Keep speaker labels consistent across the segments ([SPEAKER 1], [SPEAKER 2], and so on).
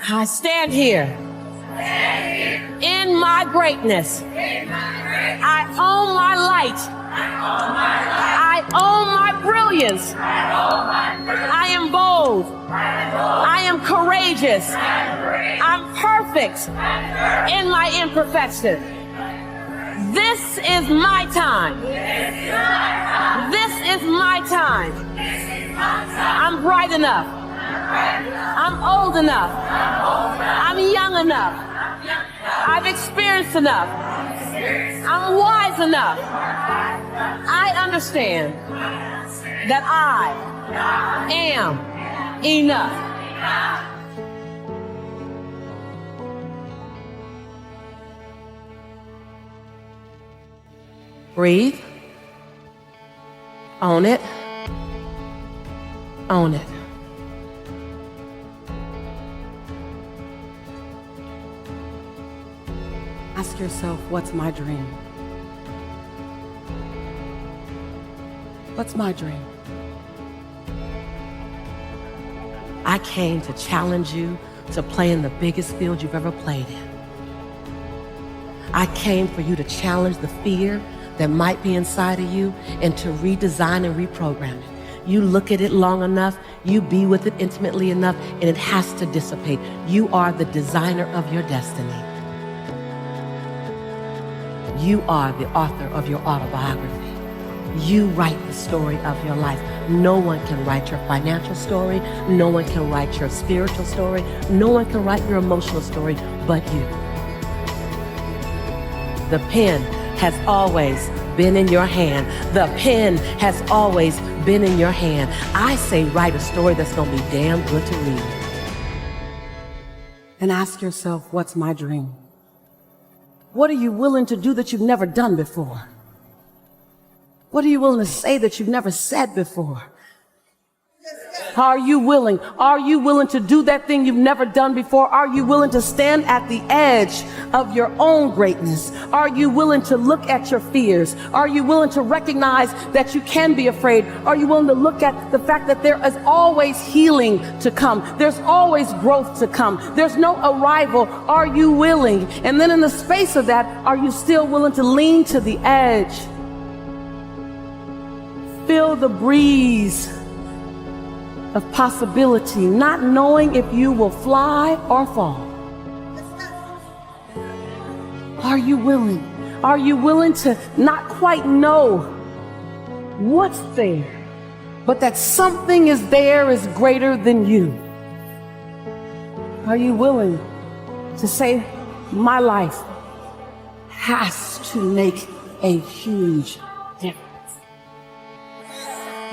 [SPEAKER 1] I stand here in my greatness. I own my light. I own my brilliance. I am bold. I am courageous. I'm perfect in my imperfection. This is my time. This is my time. I'm bright enough. I'm old enough. I'm young enough. I've experienced enough. I'm wise enough. I understand that I am enough. Breathe. Own it. Own it. Ask yourself, what's my dream? What's my dream? I came to challenge you to play in the biggest field you've ever played in. I came for you to challenge the fear that might be inside of you and to redesign and reprogram it. You look at it long enough, you be with it intimately enough, and it has to dissipate. You are the designer of your destiny. You are the author of your autobiography. You write the story of your life. No one can write your financial story. No one can write your spiritual story. No one can write your emotional story but you. The pen has always been in your hand. The pen has always been in your hand. I say write a story that's going to be damn good to read. And ask yourself, what's my dream? What are you willing to do that you've never done before? What are you willing to say that you've never said before? Are you willing? Are you willing to do that thing you've never done before? Are you willing to stand at the edge of your own greatness? Are you willing to look at your fears? Are you willing to recognize that you can be afraid? Are you willing to look at the fact that there is always healing to come? There's always growth to come. There's no arrival. Are you willing? And then in the space of that, are you still willing to lean to the edge? Feel the breeze of possibility, not knowing if you will fly or fall. Are you willing? Are you willing to not quite know what's there, but that something is there is greater than you? Are you willing to say, my life has to make a huge difference?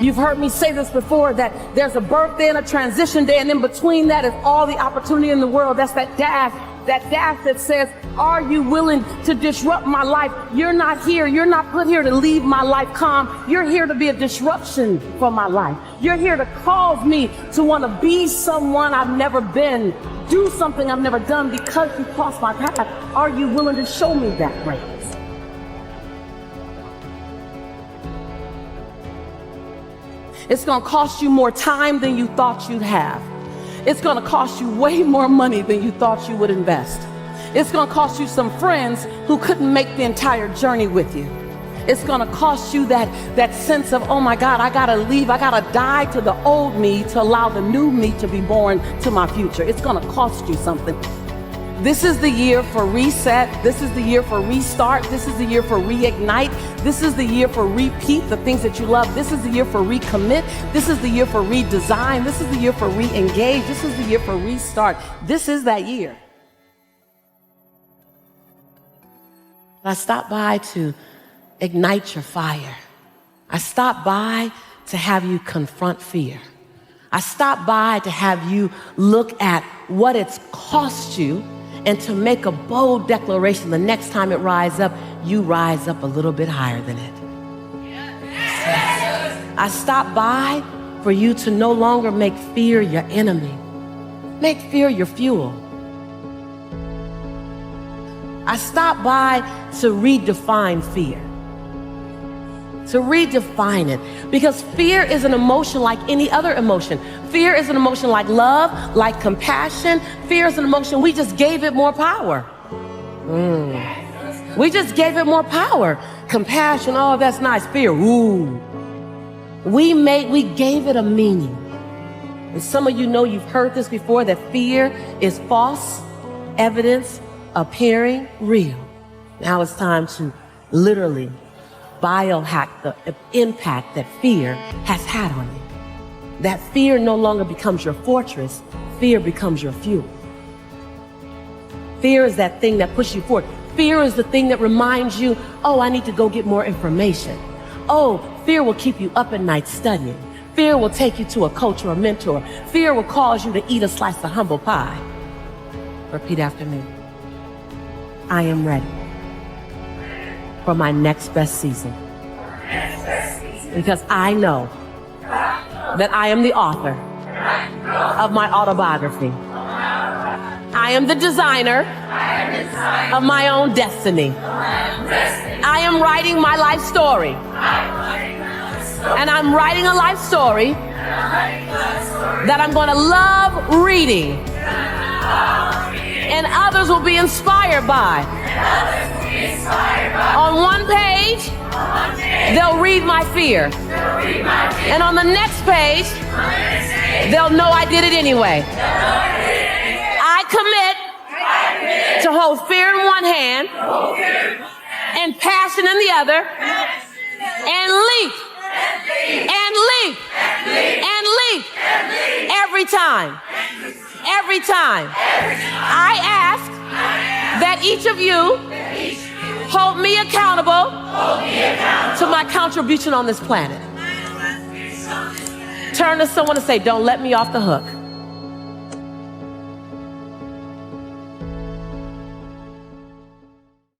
[SPEAKER 1] You've heard me say this before, that there's a birthday and a transition day, and in between that is all the opportunity in the world. That's that dash that says, are you willing to disrupt my life? You're not here. You're not put here to leave my life calm. You're here to be a disruption for my life. You're here to cause me to want to be someone I've never been, do something I've never done because you crossed my path. Are you willing to show me that greatness? It's going to cost you more time than you thought you'd have. It's going to cost you way more money than you thought you would invest. It's going to cost you some friends who couldn't make the entire journey with you. It's going to cost you that sense of, oh my God, I got to leave. I got to die to the old me to allow the new me to be born to my future. It's going to cost you something. This is the year for reset. This is the year for restart. This is the year for reignite. This is the year for repeat the things that you love. This is the year for recommit. This is the year for redesign. This is the year for re-engage. This is the year for restart. This is that year. I stopped by to ignite your fire. I stopped by to have you confront fear. I stopped by to have you look at what it's cost you and to make a bold declaration the next time it rises up, you rise up a little bit higher than it. I stopped by for you to no longer make fear your enemy. Make fear your fuel. I stopped by to redefine fear. to redefine it. Because fear is an emotion like any other emotion. Fear is an emotion like love, like compassion. Fear is an emotion, we just gave it more power. We just gave it more power. Compassion, oh, that's nice. Fear, ooh. We gave it a meaning. And some of you know you've heard this before, that fear is false evidence appearing real. Now it's time to literally biohack the impact that fear has had on you. That fear no longer becomes your fortress, fear becomes your fuel. Fear is that thing that pushes you forward. Fear is the thing that reminds you, oh, I need to go get more information. Oh, fear will keep you up at night studying. Fear will take you to a coach or a mentor. Fear will cause you to eat a slice of humble pie. Repeat after me. I am ready for my next best season. Because I know that I am the author of my autobiography. I am the designer of my own destiny. I am writing my life story. And I'm writing a life story that I'm going to love reading. And others will be inspired by. On one page, they'll read my fear. And on the next page, they'll know I did it anyway. I commit to hold fear in one hand and passion in the other, and leap and leap and leap every time. Every time. I ask that each of you hold me accountable to my contribution on this planet. Turn to someone and say, don't let me off the hook.